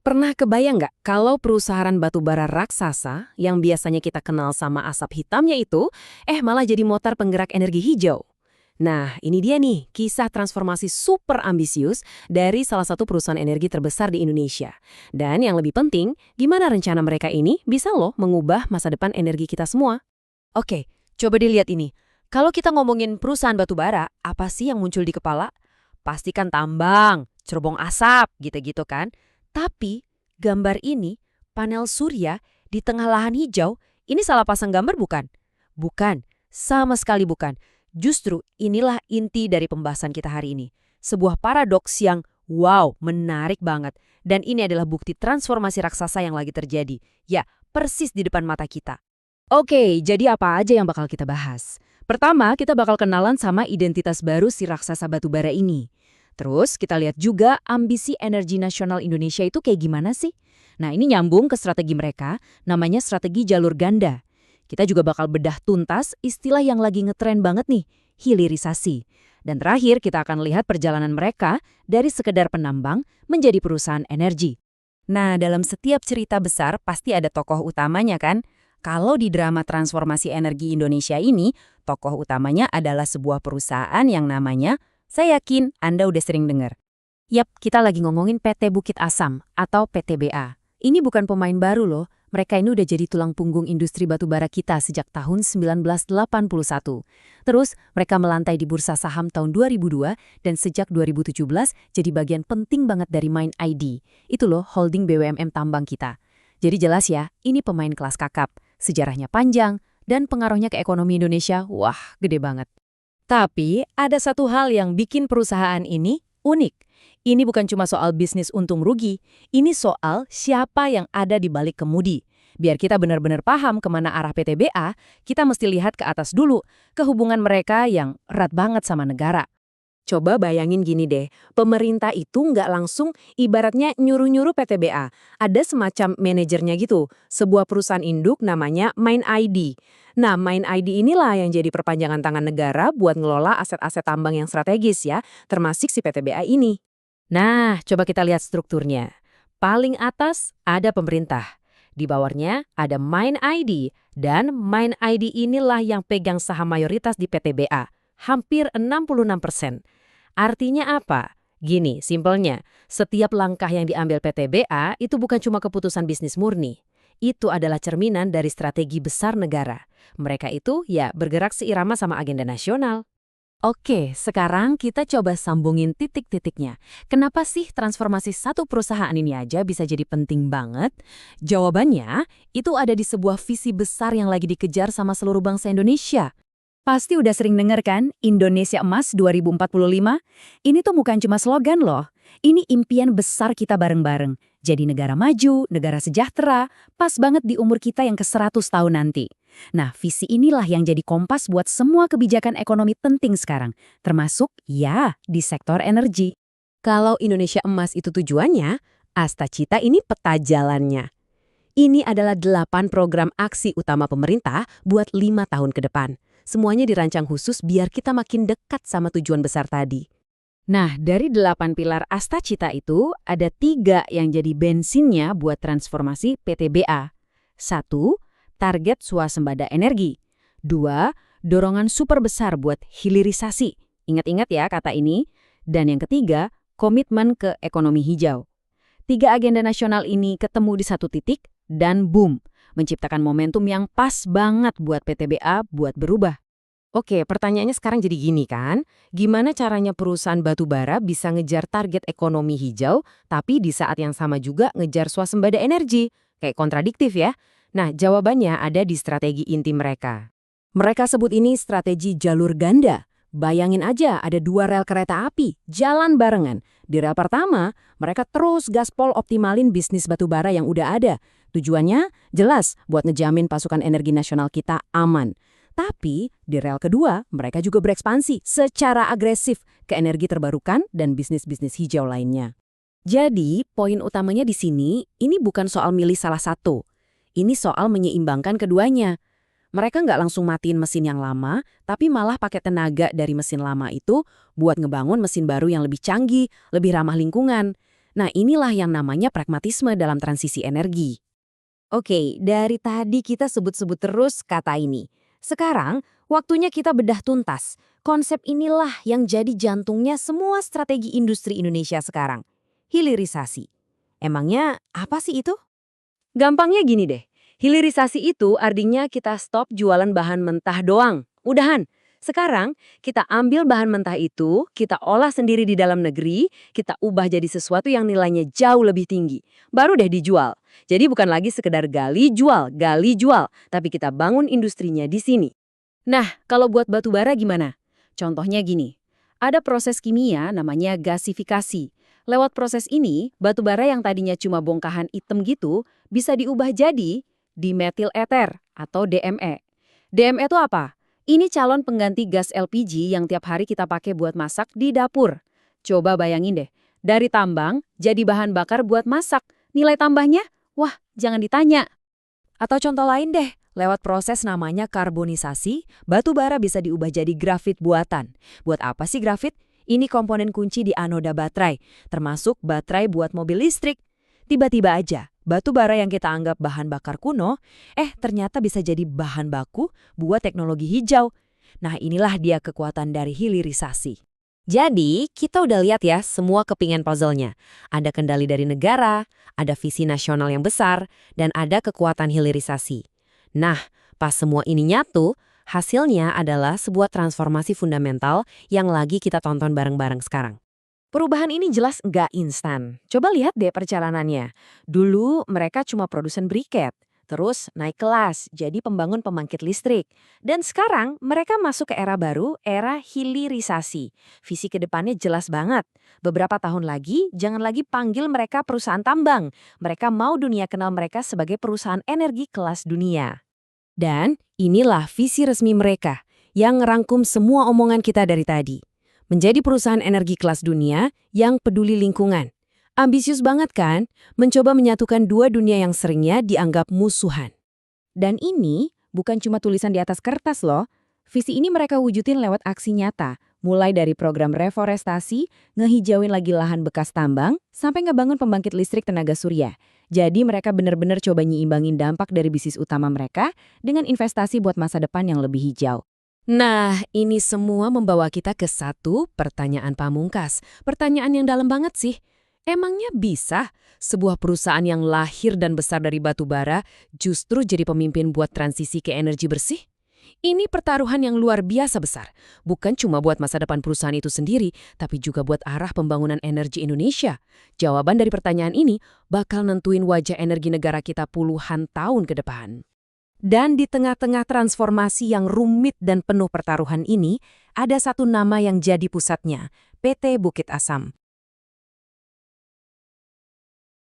Pernah kebayang nggak kalau perusahaan batubara raksasa yang biasanya kita kenal sama asap hitamnya itu, malah jadi motor penggerak energi hijau? Nah, ini dia nih, kisah transformasi super ambisius dari salah satu perusahaan energi terbesar di Indonesia. Dan yang lebih penting, gimana rencana mereka ini bisa loh mengubah masa depan energi kita semua. Oke, coba dilihat ini. Kalau kita ngomongin perusahaan batubara, apa sih yang muncul di kepala? Pastikan tambang, cerobong asap, gitu-gitu kan. Tapi, gambar ini, panel surya di tengah lahan hijau, ini salah pasang gambar bukan? Bukan, sama sekali bukan. Justru inilah inti dari pembahasan kita hari ini. Sebuah paradoks yang, wow, menarik banget. Dan ini adalah bukti transformasi raksasa yang lagi terjadi. Ya, persis di depan mata kita. Oke, jadi apa aja yang bakal kita bahas? Pertama, kita bakal kenalan sama identitas baru si raksasa batubara ini. Terus kita lihat juga ambisi energi nasional Indonesia itu kayak gimana sih? Nah, ini nyambung ke strategi mereka, namanya strategi jalur ganda. Kita juga bakal bedah tuntas istilah yang lagi ngetren banget nih, hilirisasi. Dan terakhir kita akan lihat perjalanan mereka dari sekedar penambang menjadi perusahaan energi. Nah, dalam setiap cerita besar pasti ada tokoh utamanya kan? Kalau di drama transformasi energi Indonesia ini, tokoh utamanya adalah sebuah perusahaan yang namanya, saya yakin Anda udah sering dengar. Yap, kita lagi ngomongin PT Bukit Asam atau PTBA. Ini bukan pemain baru loh, mereka ini udah jadi tulang punggung industri batubara kita sejak tahun 1981. Terus, mereka melantai di bursa saham tahun 2002 dan sejak 2017 jadi bagian penting banget dari Mind ID. Itu loh holding BUMN tambang kita. Jadi jelas ya, ini pemain kelas kakap. Sejarahnya panjang, dan pengaruhnya ke ekonomi Indonesia, wah, gede banget. Tapi, ada satu hal yang bikin perusahaan ini unik. Ini bukan cuma soal bisnis untung rugi, ini soal siapa yang ada di balik kemudi. Biar kita benar-benar paham kemana arah PTBA, kita mesti lihat ke atas dulu, ke hubungan mereka yang erat banget sama negara. Coba bayangin gini deh, pemerintah itu nggak langsung ibaratnya nyuruh-nyuruh PTBA. Ada semacam manajernya gitu, sebuah perusahaan induk namanya Mind ID. Nah, Mind ID inilah yang jadi perpanjangan tangan negara buat ngelola aset-aset tambang yang strategis ya, termasuk si PTBA ini. Nah, coba kita lihat strukturnya. Paling atas ada pemerintah. Di bawahnya ada Mind ID, dan Mind ID inilah yang pegang saham mayoritas di PTBA, hampir 66%. Artinya apa? Gini, simpelnya, setiap langkah yang diambil PTBA itu bukan cuma keputusan bisnis murni. Itu adalah cerminan dari strategi besar negara. Mereka itu ya bergerak seirama sama agenda nasional. Oke, sekarang kita coba sambungin titik-titiknya. Kenapa sih transformasi satu perusahaan ini aja bisa jadi penting banget? Jawabannya, itu ada di sebuah visi besar yang lagi dikejar sama seluruh bangsa Indonesia. Pasti udah sering denger kan, Indonesia Emas 2045? Ini tuh bukan cuma slogan loh. Ini impian besar kita bareng-bareng. Jadi negara maju, negara sejahtera, pas banget di umur kita yang ke-100 tahun nanti. Nah, visi inilah yang jadi kompas buat semua kebijakan ekonomi penting sekarang. Termasuk, ya, di sektor energi. Kalau Indonesia Emas itu tujuannya, Astacita ini peta jalannya. Ini adalah 8 program aksi utama pemerintah buat 5 tahun ke depan. Semuanya dirancang khusus biar kita makin dekat sama tujuan besar tadi. Nah, dari 8 pilar Astacita itu, ada 3 yang jadi bensinnya buat transformasi PTBA. 1. Target swasembada energi. 2. Dorongan super besar buat hilirisasi. Ingat-ingat ya kata ini. Dan yang ketiga, komitmen ke ekonomi hijau. 3 agenda nasional ini ketemu di satu titik, dan boom, menciptakan momentum yang pas banget buat PTBA buat berubah. Oke, pertanyaannya sekarang jadi gini kan, gimana caranya perusahaan batubara bisa ngejar target ekonomi hijau, tapi di saat yang sama juga ngejar swasembada energi? Kayak kontradiktif ya? Nah, jawabannya ada di strategi inti mereka. Mereka sebut ini strategi jalur ganda. Bayangin aja ada 2 rel kereta api, jalan barengan. Di rel pertama, mereka terus gaspol optimalin bisnis batubara yang udah ada. Tujuannya jelas buat ngejamin pasukan energi nasional kita aman. Tapi di rel kedua, mereka juga berekspansi secara agresif ke energi terbarukan dan bisnis-bisnis hijau lainnya. Jadi, poin utamanya di sini, ini bukan soal milih salah satu. Ini soal menyeimbangkan keduanya. Mereka nggak langsung matiin mesin yang lama, tapi malah pakai tenaga dari mesin lama itu buat ngebangun mesin baru yang lebih canggih, lebih ramah lingkungan. Nah, inilah yang namanya pragmatisme dalam transisi energi. Oke, dari tadi kita sebut-sebut terus kata ini. Sekarang, waktunya kita bedah tuntas. Konsep inilah yang jadi jantungnya semua strategi industri Indonesia sekarang. Hilirisasi. Emangnya apa sih itu? Gampangnya gini deh, hilirisasi itu artinya kita stop jualan bahan mentah doang. Udahan. Sekarang, kita ambil bahan mentah itu, kita olah sendiri di dalam negeri, kita ubah jadi sesuatu yang nilainya jauh lebih tinggi. Baru deh dijual. Jadi bukan lagi sekedar gali, jual, tapi kita bangun industrinya di sini. Nah, kalau buat batu bara gimana? Contohnya gini, ada proses kimia namanya gasifikasi. Lewat proses ini, batu bara yang tadinya cuma bongkahan hitam gitu, bisa diubah jadi dimetil ether atau DME. DME itu apa? Ini calon pengganti gas LPG yang tiap hari kita pakai buat masak di dapur. Coba bayangin deh, dari tambang jadi bahan bakar buat masak. Nilai tambahnya? Wah, jangan ditanya. Atau contoh lain deh, lewat proses namanya karbonisasi, batu bara bisa diubah jadi grafit buatan. Buat apa sih grafit? Ini komponen kunci di anoda baterai, termasuk baterai buat mobil listrik. Tiba-tiba aja, batu bara yang kita anggap bahan bakar kuno, ternyata bisa jadi bahan baku buat teknologi hijau. Nah, inilah dia kekuatan dari hilirisasi. Jadi, kita udah lihat ya semua kepingan puzzle-nya. Ada kendali dari negara, ada visi nasional yang besar, dan ada kekuatan hilirisasi. Nah, pas semua ini nyatu, hasilnya adalah sebuah transformasi fundamental yang lagi kita tonton bareng-bareng sekarang. Perubahan ini jelas nggak instan. Coba lihat deh perjalanannya. Dulu mereka cuma produsen briket, terus naik kelas jadi pembangun pembangkit listrik. Dan sekarang mereka masuk ke era baru, era hilirisasi. Visi ke depannya jelas banget. Beberapa tahun lagi, jangan lagi panggil mereka perusahaan tambang. Mereka mau dunia kenal mereka sebagai perusahaan energi kelas dunia. Dan inilah visi resmi mereka yang ngerangkum semua omongan kita dari tadi. Menjadi perusahaan energi kelas dunia yang peduli lingkungan. Ambisius banget kan? Mencoba menyatukan dua dunia yang seringnya dianggap musuhan. Dan ini bukan cuma tulisan di atas kertas loh. Visi ini mereka wujudin lewat aksi nyata. Mulai dari program reforestasi, ngehijauin lagi lahan bekas tambang, sampai ngebangun pembangkit listrik tenaga surya. Jadi mereka benar-benar coba nyiimbangin dampak dari bisnis utama mereka dengan investasi buat masa depan yang lebih hijau. Nah, ini semua membawa kita ke satu pertanyaan pamungkas. Pertanyaan yang dalam banget sih. Emangnya bisa sebuah perusahaan yang lahir dan besar dari batu bara justru jadi pemimpin buat transisi ke energi bersih? Ini pertaruhan yang luar biasa besar. Bukan cuma buat masa depan perusahaan itu sendiri, tapi juga buat arah pembangunan energi Indonesia. Jawaban dari pertanyaan ini bakal nentuin wajah energi negara kita puluhan tahun ke depan. Dan di tengah-tengah transformasi yang rumit dan penuh pertaruhan ini, ada satu nama yang jadi pusatnya, PT Bukit Asam.